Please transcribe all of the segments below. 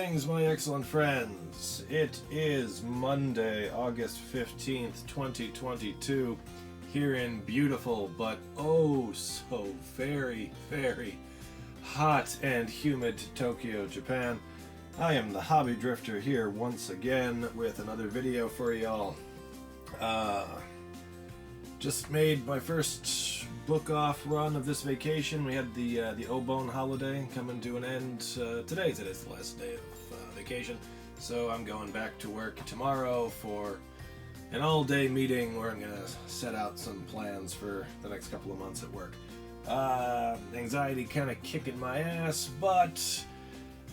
Greetings, my excellent friends. It is Monday, August 15th, 2022, here in beautiful but oh so very, very hot and humid Tokyo, Japan. I am the Hobby Drifter here once again with another video for y'all. Just made my first book off run of this vacation. We had the Obon holiday coming to an end today. Today's the last day of vacation, so I'm going back to work tomorrow for an all-day meeting where I'm gonna set out some plans for the next couple of months at work. Anxiety kind of kicking my ass, but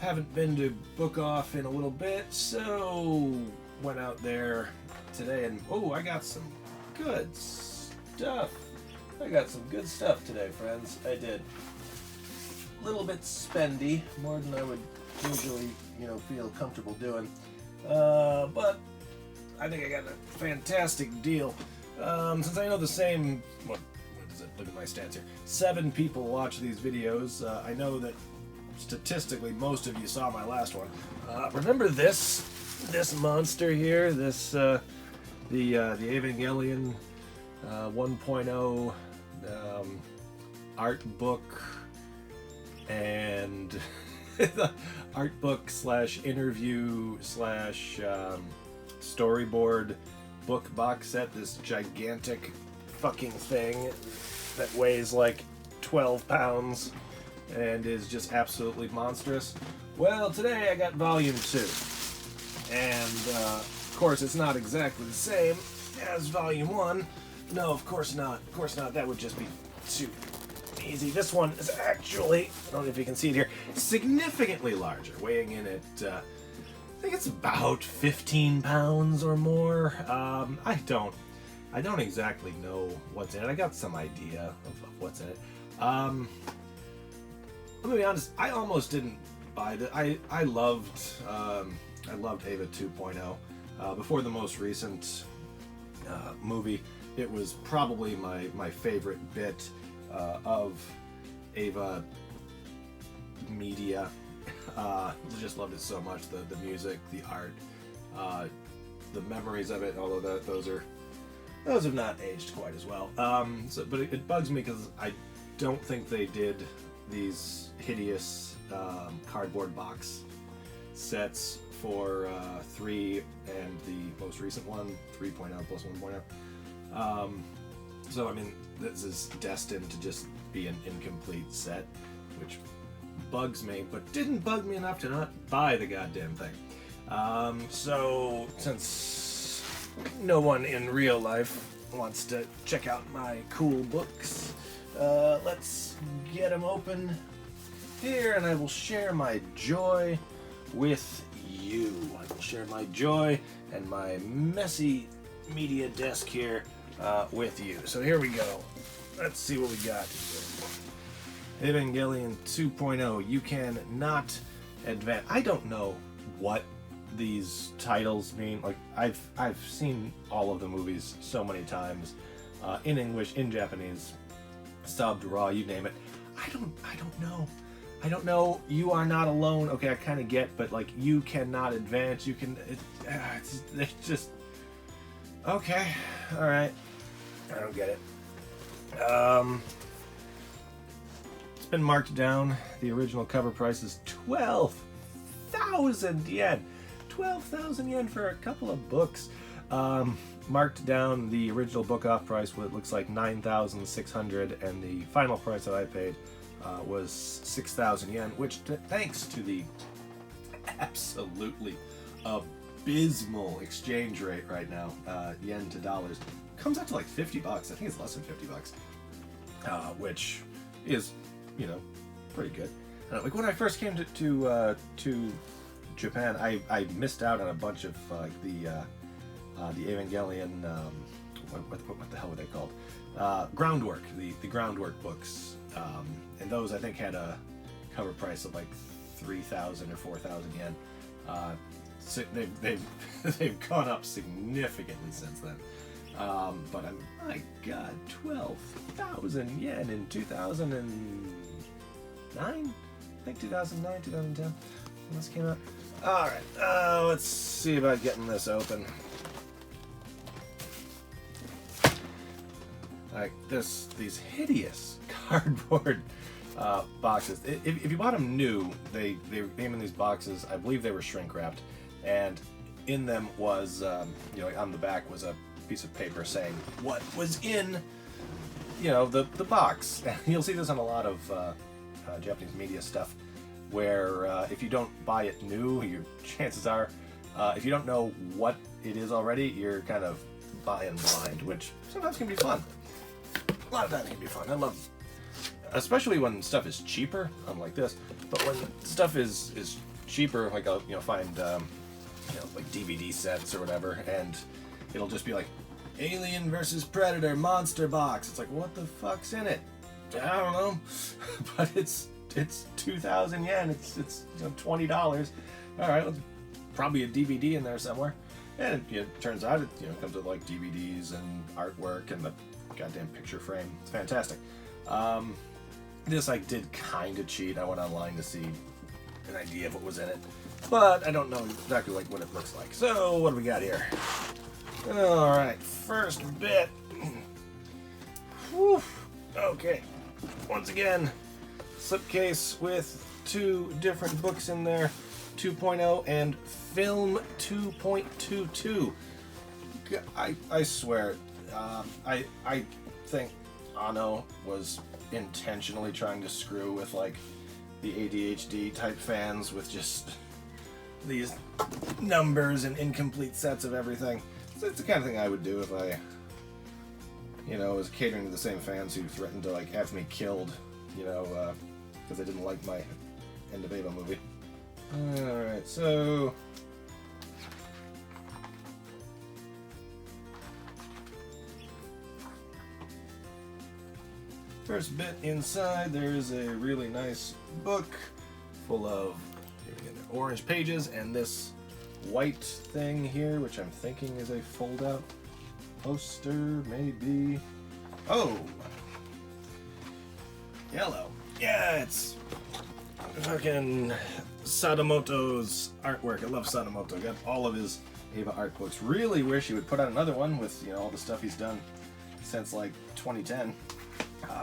haven't been to book off in a little bit, so went out there today and I got some good stuff. I got some good stuff today, friends. I did. A little bit spendy, more than I would usually, feel comfortable doing. But I think I got a fantastic deal. Since I know the same, what is it? Look at my stats here. 7 people watch these videos. I know that statistically most of you saw my last one. Remember this monster here? This the Evangelion 1.0 art book and the art book / interview / storyboard book box set, this gigantic fucking thing that weighs like 12 pounds and is just absolutely monstrous. Well, today I got volume 2, and of course it's not exactly the same as volume 1. No, of course not. Of course not. That would just be too easy. This one is actually, I don't know if you can see it here, significantly larger, weighing in at, I think it's about 15 pounds or more. I don't exactly know what's in it. I got some idea of what's in it. Let me be honest, I almost didn't buy it. I loved Eva 2.0. Before the most recent movie, it was probably my favorite bit of Eva media. Just loved it so much. The music, the art, the memories of it. Although those have not aged quite as well. But it bugs me because I don't think they did these hideous cardboard box sets for 3 and the most recent one, 3.0 plus 1.0. So I mean, this is destined to just be an incomplete set, which bugs me, but didn't bug me enough to not buy the goddamn thing. So since no one in real life wants to check out my cool books, let's get them open here, and I will share my joy with you. I will share my joy and my messy media desk here with you. So here we go. Let's see what we got. Evangelion 2.0. You can not advance. I don't know what these titles mean. Like I've seen all of the movies so many times, in English, in Japanese, subbed, raw, you name it. I don't know. I don't know. You are not alone. Okay, I kind of get, but like you cannot advance. You can. It's just. Okay. All right. I don't get it. It's been marked down. The original cover price is 12,000 yen. 12,000 yen for a couple of books. Marked down the original book off price, what looks like 9,600, and the final price that I paid was 6,000 yen, which thanks to the absolutely abysmal exchange rate right now, yen to dollars, comes out to like 50 bucks. I think it's less than 50 bucks, which is, pretty good. Like when I first came to Japan, I missed out on a bunch of the Evangelion, what the hell were they called? Groundwork, the Groundwork books, and those I think had a cover price of like 3,000 or 4,000 yen. So they've gone up significantly since then. But my God, 12,000 yen in 2009? I think 2009, 2010, when this came out. Alright, let's see about getting this open. Like these hideous cardboard boxes. If you bought them new, they came in these boxes. I believe they were shrink wrapped, and in them was, on the back was a piece of paper saying what was in, the box. You'll see this on a lot of Japanese media stuff, where if you don't buy it new, chances are, if you don't know what it is already, you're kind of buying blind, which sometimes can be fun. A lot of times can be fun. I love, especially when stuff is cheaper, unlike this. But when stuff is cheaper, like I'll find like DVD sets or whatever, and it'll just be like Alien versus Predator monster box. It's like, what the fuck's in it? I don't know, but it's 2,000 yen. It's $20. All right, probably a DVD in there somewhere. And it turns out it comes with like DVDs and artwork and the goddamn picture frame. It's fantastic. This I did kind of cheat. I went online to see an idea of what was in it, but I don't know exactly like what it looks like. So what do we got here? All right, first bit. Whew. Okay, once again, slipcase with 2 different books in there, 2.0 and film 2.22. I swear, I think Anno was intentionally trying to screw with like the ADHD type fans with just these numbers and incomplete sets of everything. So it's the kind of thing I would do if I, was catering to the same fans who threatened to like have me killed, because they didn't like my End of Eva movie. Alright, so first bit inside, there's a really nice book full of orange pages and this white thing here, which I'm thinking is a fold-out poster, maybe. Oh! Yellow. Yeah, it's fucking Sadamoto's artwork. I love Sadamoto. Got all of his Eva art books. Really wish he would put out another one with, all the stuff he's done since, like, 2010.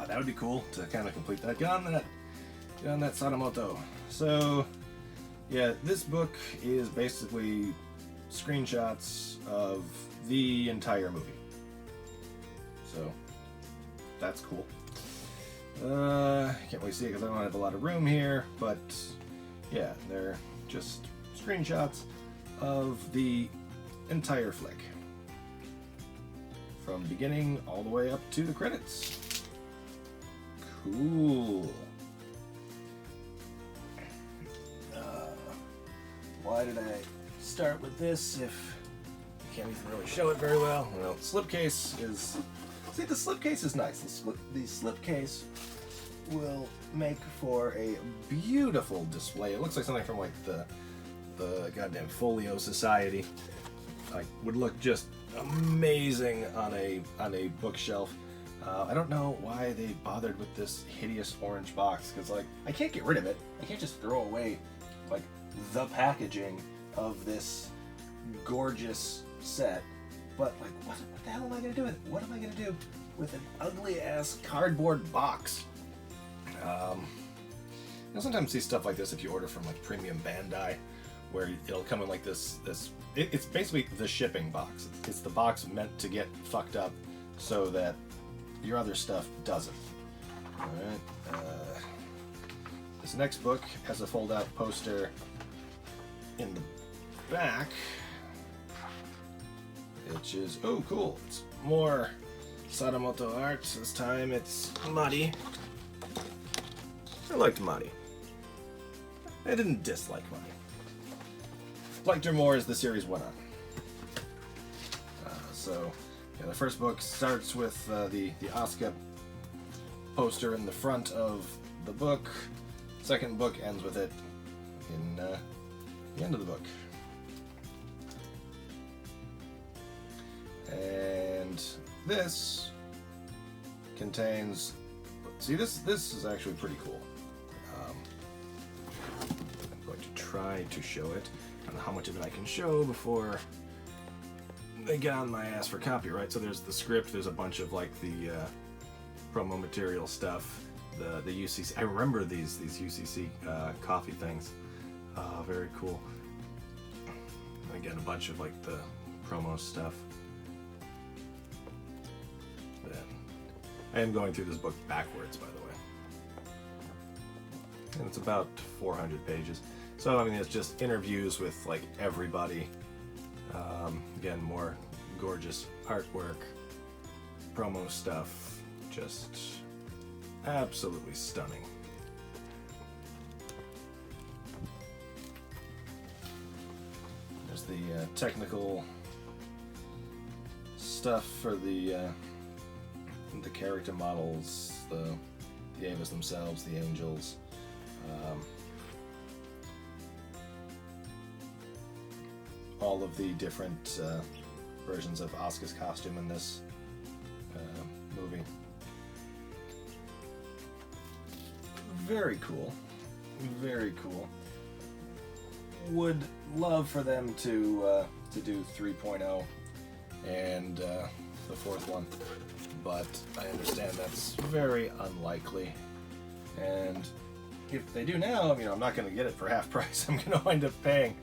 That would be cool to kind of complete that. Get on that Sadamoto. So, yeah, this book is basically screenshots of the entire movie. So, that's cool. Can't really see it because I don't have a lot of room here, but yeah, they're just screenshots of the entire flick. From beginning all the way up to the credits. Cool. Why did I start with this if I can't even really show it very well? Well, slipcase is... See, the slipcase is nice. The slipcase will make for a beautiful display. It looks like something from like the goddamn Folio Society. Like, would look just amazing on a bookshelf. I don't know why they bothered with this hideous orange box, because like I can't get rid of it. I can't just throw away like the packaging of this gorgeous set. But like, what the hell am I gonna do with it? What am I gonna do with an ugly ass cardboard box? Sometimes see stuff like this if you order from like Premium Bandai, where it'll come in like this. It's basically the shipping box. It's the box meant to get fucked up so that your other stuff doesn't. All right. This next book has a fold-out poster in the back, which is, oh cool, it's more Sadamoto art. This time it's Mari. I liked Mari. I didn't dislike Mari. Liked her more as the series went on. So, yeah, the first book starts with the Asuka poster in the front of the book. Second book ends with it in the end of the book. And this contains... See, this is actually pretty cool. I'm going to try to show it. don't know how much of it I can show before they get on my ass for copyright. So there's the script, there's a bunch of like the promo material stuff, the UCC. I remember these UCC coffee things. Very cool. And again, a bunch of like the promo stuff. Then I am going through this book backwards, by the way. And it's about 400 pages. So, I mean, it's just interviews with, like, everybody. Again, more gorgeous artwork, promo stuff. Just absolutely stunning. There's the technical stuff for the character models, the Evas themselves, the angels. All of the different versions of Asuka's costume in this movie. Very cool. Very cool. Would love for them to do 3.0 and the fourth one, but I understand that's very unlikely. And if they do now, you know, I'm not going to get it for half price. I'm going to wind up paying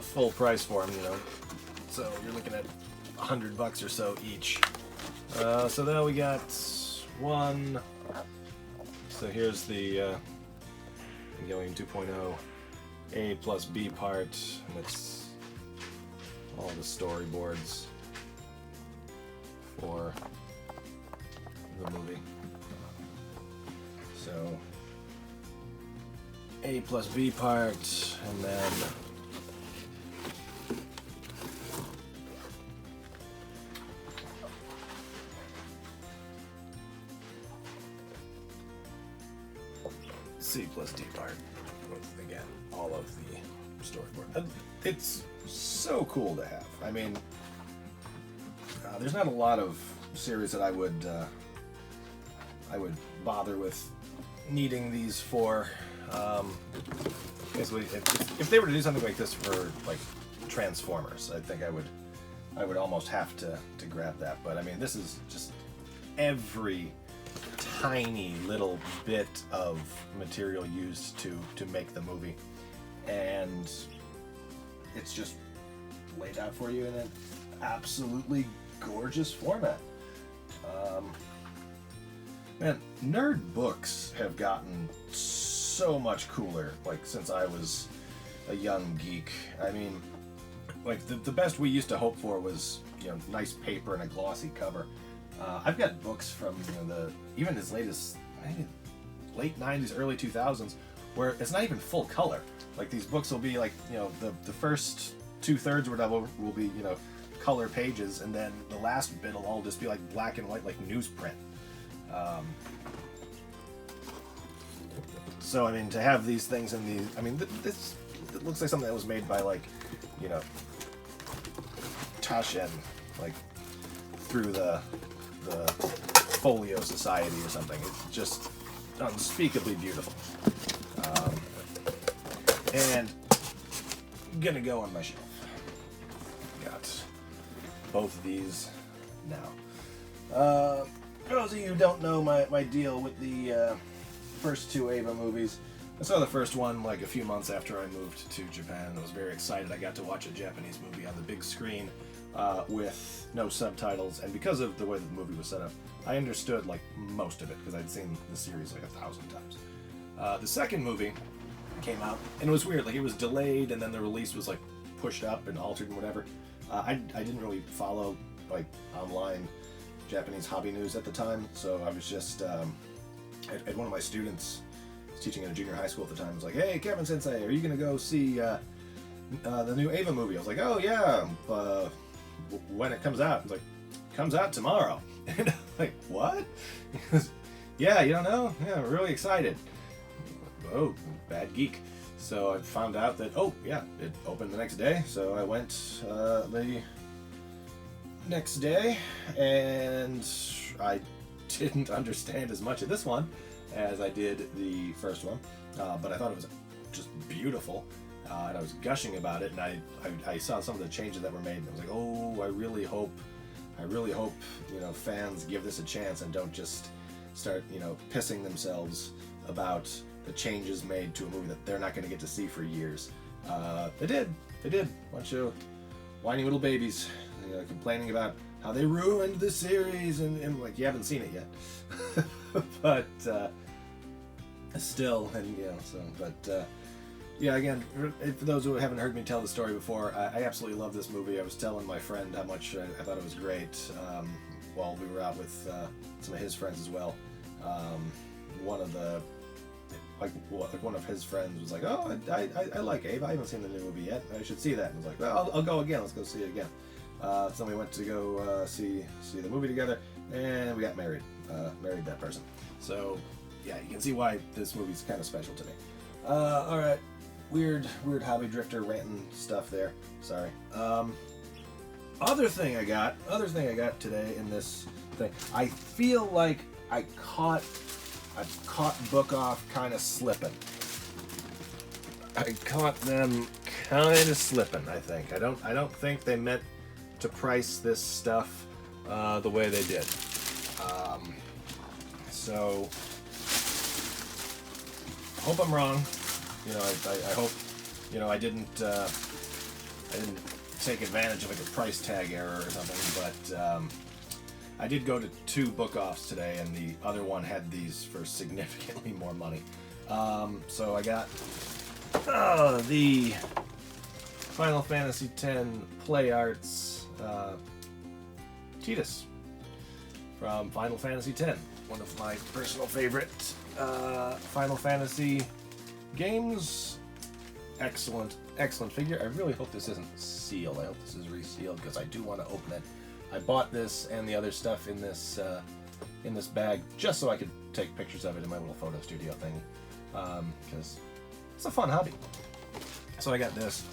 full price for them, you know. So you're looking at $100 or so each. So now we got one. So here's the Evangelion 2.0 A plus B part, and it's all the storyboards for the movie. So A plus B part, and then C plus D part. Again, all of the storyboard. It's so cool to have. I mean, there's not a lot of series that I would bother with needing these for. Basically, if they were to do something like this for like Transformers, I think I would almost have to grab that. But I mean, this is just every tiny little bit of material used to make the movie, and it's just laid out for you in an absolutely gorgeous format. Man, nerd books have gotten so much cooler, like, since I was a young geek. I mean, like, the best we used to hope for was, you know, nice paper and a glossy cover. I've got books from, you know, even as late as maybe late 90s, early 2000s, where it's not even full color. Like, these books will be like, you know, the first 2/3 or whatever will be, you know, color pages, and then the last bit will all just be like black and white, like newsprint. So I mean, to have these things in these, I mean, this it looks like something that was made by, like, you know, Taschen, like through the Folio Society or something. It's just unspeakably beautiful. And gonna go on my shelf. Got both of these now. For those of you who don't know my deal with the first two Eva movies, I saw the first one like a few months after I moved to Japan. I was very excited. I got to watch a Japanese movie on the big screen with no subtitles, and because of the way that the movie was set up, I understood like most of it because I'd seen the series like 1,000 times. The second movie came out, and it was weird. Like, it was delayed, and then the release was like pushed up and altered and whatever. I didn't really follow like online Japanese hobby news at the time, so I was just at one of my students teaching in a junior high school at the time was like, "Hey, Kevin Sensei, are you gonna go see the new Eva movie?" I was like, "Oh yeah, when it comes out?" He's like, "Comes out tomorrow." And I'm like, "What?" He goes, "Yeah, you don't know? Yeah, we're really excited." Oh, bad geek. So I found out that, oh yeah, it opened the next day. So I went the next day, and I didn't understand as much of this one as I did the first one, but I thought it was just beautiful. and I was gushing about it, and I saw some of the changes that were made, and I was like, oh, I really hope, fans give this a chance and don't just start, pissing themselves about the changes made to a movie that they're not going to get to see for years. They did. Bunch of whiny little babies, complaining about how they ruined the series, and like, you haven't seen it yet. But still, and again, for those who haven't heard me tell the story before, I absolutely love this movie. I was telling my friend how much I thought it was great while we were out with some of his friends as well. One of his friends was like, "Oh, I like Abe. I haven't seen the new movie yet. I should see that." And I was like, "Well, I'll go again. Let's go see it again." So we went to go see the movie together, and we got married. Married that person. So yeah, you can see why this movie's kind of special to me. All right, weird hobby drifter ranting stuff there. Sorry. Other thing I got today in this thing. I feel like I caught Book Off kind of slipping. I caught them kind of slipping. I think. I don't think they meant to price this stuff the way they did. So I hope I'm wrong. I hope I didn't take advantage of like a price tag error or something, but I did go to 2 book offs today, and the other one had these for significantly more money. So I got the Final Fantasy X Play Arts Tidus from Final Fantasy X, one of my personal favorite Final Fantasy games. Excellent figure. I really hope this isn't sealed. I hope this is resealed because I do want to open it. I bought this and the other stuff in this bag just so I could take pictures of it in my little photo studio thing, because it's a fun hobby. So I got this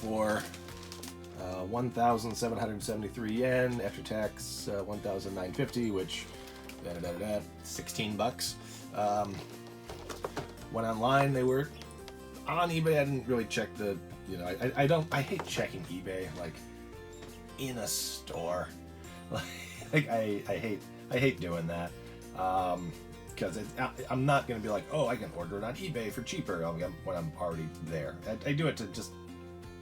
for 1,773 yen after tax, 1,950, which 16 bucks. Went online. They were on eBay. I didn't really check the, I hate checking eBay like in a store. Like I hate doing that. Because I'm not going to be like, oh, I can order it on eBay for cheaper when I'm already there. I do it to just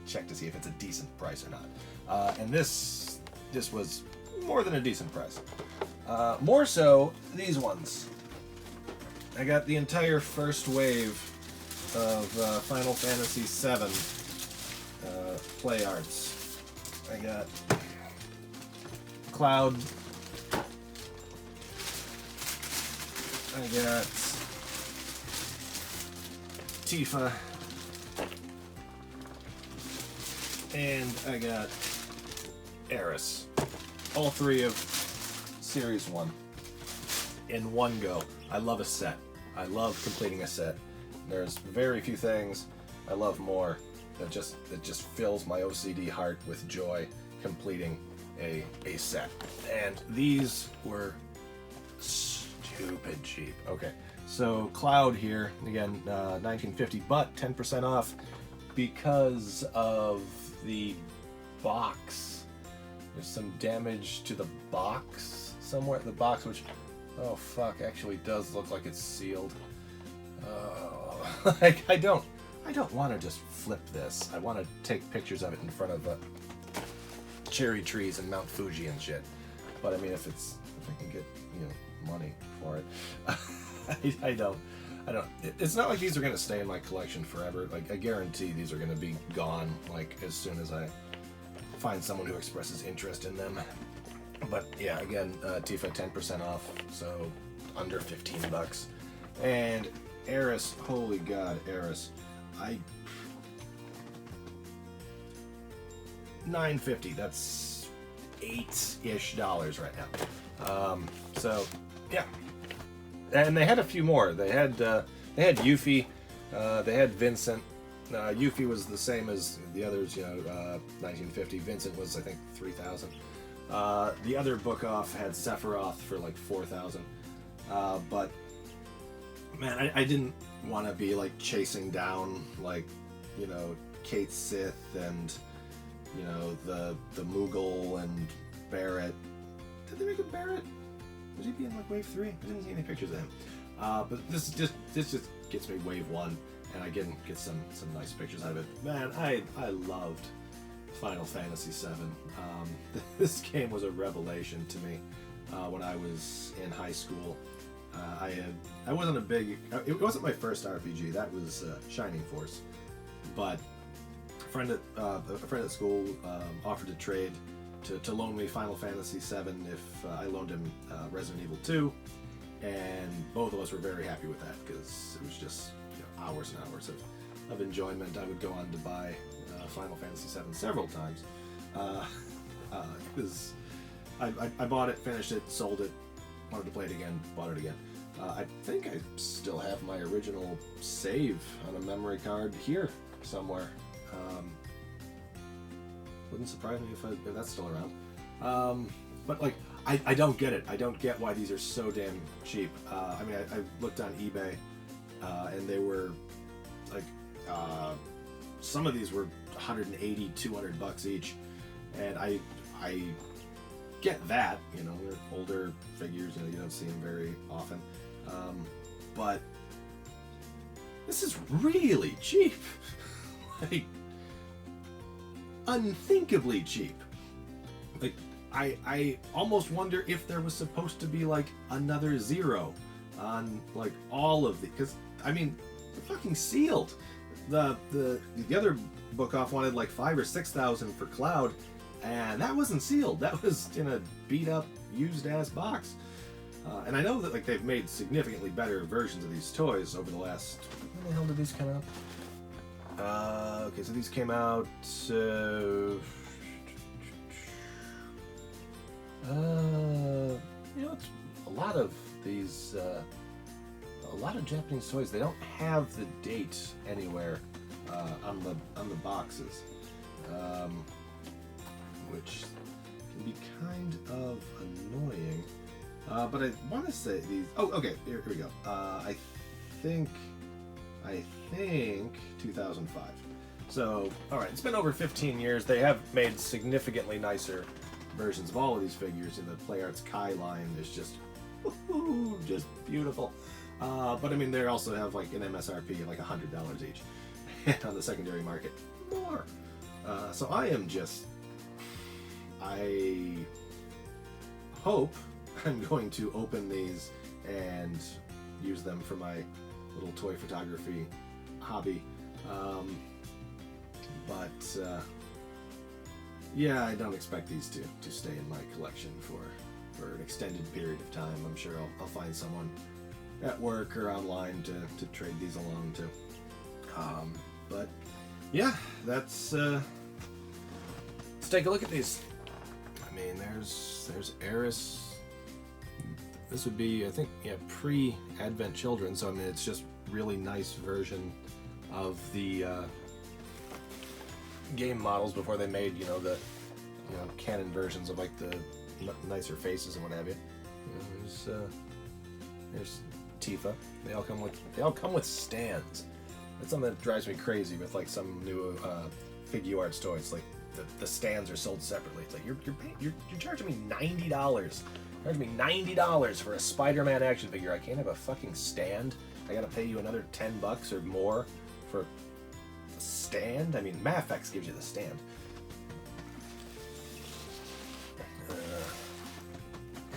check to see if it's a decent price or not. And this was more than a decent price. More so, these ones. I got the entire first wave of Final Fantasy VII Play Arts. I got Cloud. I got Tifa. And I got Eris. All 3 of Series 1 in one go. I love a set. I love completing a set. There's very few things I love more that just fills my OCD heart with joy completing a set. And these were stupid cheap. Okay, so Cloud here, again, 1950, but 10% off because of the box. There's some damage to the box somewhere. The box, which, oh fuck, actually does look like it's sealed. Like I don't want to just flip this. I want to take pictures of it in front of cherry trees and Mount Fuji and shit. But I mean, if I can get money for it, I don't. It's not like these are gonna stay in my collection forever. Like I guarantee these are gonna be gone like as soon as I find someone who expresses interest in them. But yeah, again, Tifa 10% off, so under 15 bucks. And Eris, holy god, Eris, $9.50. That's $8-ish right now. So yeah, and they had a few more. They had Yuffie, they had Vincent. Yuffie was the same as the others, 1950. Vincent was, I think, 3,000. The other book off had Sephiroth for like 4,000. But man, I didn't want to be like chasing down like you know, Kate Sith and, you know, the Moogle and Barrett. Did they make a Barrett? Was he in like Wave 3? I didn't see any pictures of him. But this just gets me Wave 1, and I get some nice pictures out of it. Man, I loved Final Fantasy VII. This game was a revelation to me when I was in high school. I wasn't a big. It wasn't my first RPG. That was Shining Force, but a friend at school offered to trade to loan me Final Fantasy VII if I loaned him Resident Evil 2, and both of us were very happy with that because it was just, you know, hours and hours of enjoyment. I would go on to buy Final Fantasy VII several times. I bought it, finished it, sold it, wanted to play it again, bought it again. I think I still have my original save on a memory card here somewhere. Wouldn't surprise me if that's still around. But like, I don't get it. I don't get why these are so damn cheap. I mean, I looked on eBay, and they were like, some of these were 180, 200 bucks each, and I get that, you know, they're older figures, you know, you don't see them very often, but this is really cheap. Like, unthinkably cheap. Like, I almost wonder if there was supposed to be like another zero on like all of the, because I mean, they're fucking sealed. The other book off wanted like 5,000 or 6,000 for Cloud, and that wasn't sealed. That was in a beat up, used ass box. And I know that like they've made significantly better versions of these toys over the last. When the hell did these come out? Okay, so these came out. You know, it's a lot of these. A lot of Japanese toys, they don't have the date anywhere on the boxes, which can be kind of annoying. But I want to say these. Oh, okay. Here we go. I think 2005. So, all right. It's been over 15 years. They have made significantly nicer versions of all of these figures. In the PlayArts Kai line is just beautiful. But I mean, they also have like an MSRP of like $100 each, and on the secondary market, more. So I hope I'm going to open these and use them for my little toy photography hobby. Yeah, I don't expect these to stay in my collection for an extended period of time. I'm sure I'll find someone at work or online to trade these along to. But yeah, that's let's take a look at these. I mean, there's Eris. This would be, I think, yeah, pre-Advent Children, so I mean it's just really nice version of the game models before they made, you know, the canon versions of like the nicer faces and what have you. You know, there's Tifa. They all come with stands. That's something that drives me crazy with like some new Figuarts toys. Like the stands are sold separately. It's like you're charging me $90. Charging me $90 for a Spider-Man action figure. I can't have a fucking stand. I gotta pay you another $10 or more for a stand. I mean, Mafex gives you the stand.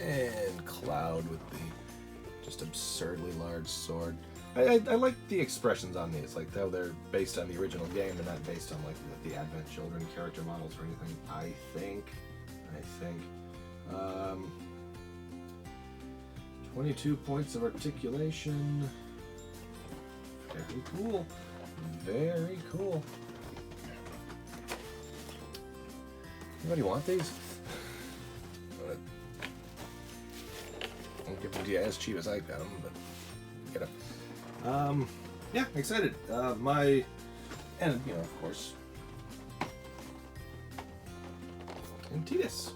And Cloud with the just absurdly large sword. I like the expressions on these, like how they're based on the original game and not based on like the Advent Children character models or anything. I think. 22 points of articulation. Very cool. Very cool. Anybody want these? I'll give them to you as cheap as I got them, but get them. Yeah, excited. And you know, of course, and Titus.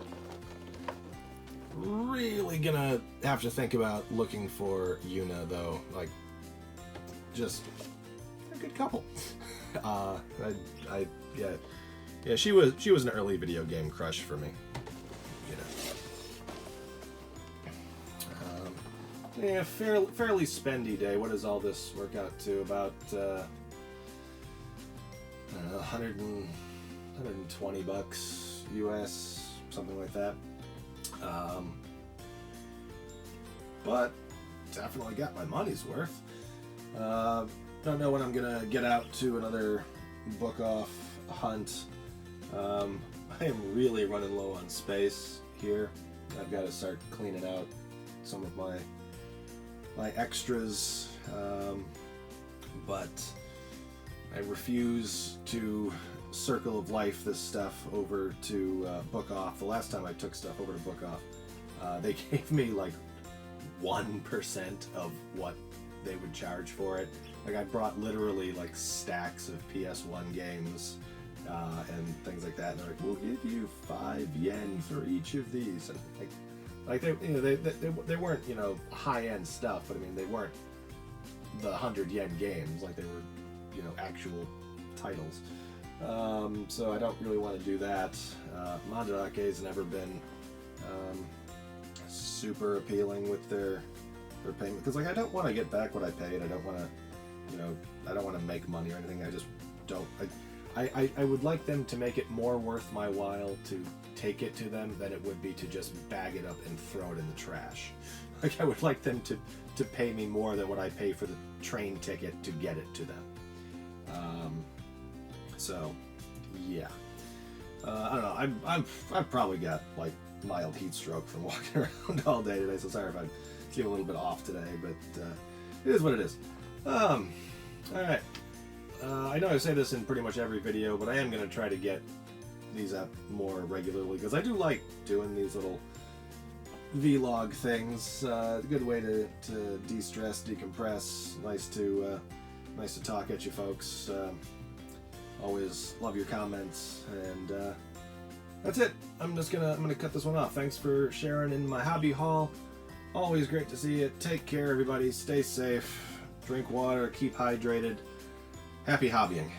Really gonna have to think about looking for Yuna though. Like, just a good couple. Yeah, she was an early video game crush for me. You know. Yeah, fairly spendy day. What does all this work out to? About I don't know, 120 bucks US, something like that. But definitely got my money's worth. Don't know when I'm gonna get out to another book off hunt. I am really running low on space here. I've got to start cleaning out some of my extras, but I refuse to Circle of Life this stuff over to Book Off. The last time I took stuff over to Book Off, they gave me like 1% of what they would charge for it. Like, I brought literally like stacks of PS1 games and things like that, and they're like, we'll give you 5 yen for each of these, and like they, you know, they weren't, you know, high-end stuff, but I mean, they weren't the 100 yen games, like they were, you know, actual titles. So I don't really want to do that. Mandarake's never been super appealing with their payment, because like, I don't want to get back what I paid. I don't want to, you know, I don't want to make money or anything. I just don't. I would like them to make it more worth my while to take it to them than it would be to just bag it up and throw it in the trash. Like, I would like them to pay me more than what I pay for the train ticket to get it to them. So yeah, I don't know. I've probably got like mild heat stroke from walking around all day today. So sorry if I seem a little bit off today, but it is what it is. All right. I know I say this in pretty much every video, but I am going to try to get these up more regularly, because I do like doing these little vlog things. A good way to de-stress, decompress. Nice to talk at you folks. Always love your comments, and that's it. I'm gonna cut this one off. Thanks for sharing in my hobby haul. Always great to see you. Take care, everybody. Stay safe. Drink water. Keep hydrated. Happy hobbying.